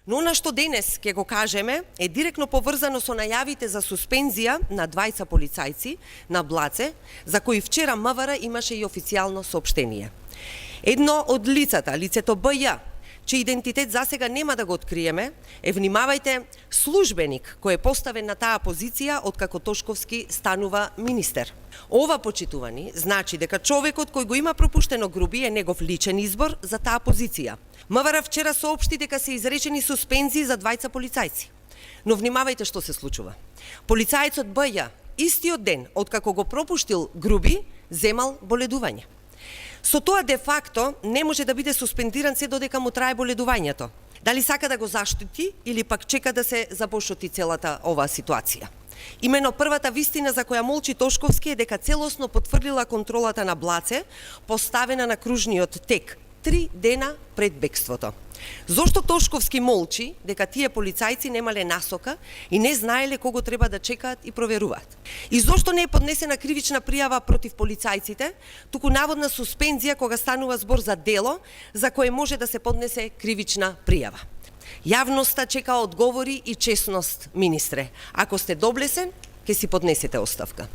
Но на што денес ќе го кажеме е директно поврзано со најавите за суспензија на 20 полицајци на Блаце, за кои вчера МВР имаше и официјално соопштение. Едно од лицето БЈ, чиј идентитет засега нема да го откриеме, внимавајте, службеник кој е поставен на таа позиција откако Тошковски станува министер. Ова, почитувани, значи дека човекот кој го има пропуштено груби е негов личен избор за таа позиција. МВР вчера соопшти дека се изречени суспензии за 20 полицајци. Но внимавајте што се случува. Полицајецот БЈ истиот ден откако го пропуштил груби, земал боледување. Со тоа де факто не може да биде суспендиран се додека му трае боледувањето. Дали сака да го заштити или пак чека да се запошоти целата оваа ситуација. Имено првата вистина за која молчи Тошковски е дека целосно потврдила контролата на Блаце, поставена на кружниот тек 3 дена пред бегството. Зошто Тошковски молчи дека тие полицајци немале насока и не знаеле кого треба да чекаат и проверуваат? И зошто не е поднесена кривична пријава против полицајците, туку наводна суспензија кога станува збор за дело за кое може да се поднесе кривична пријава? Јавноста чека одговори и честност, министре. Ако сте доблесен, ќе си поднесете оставка.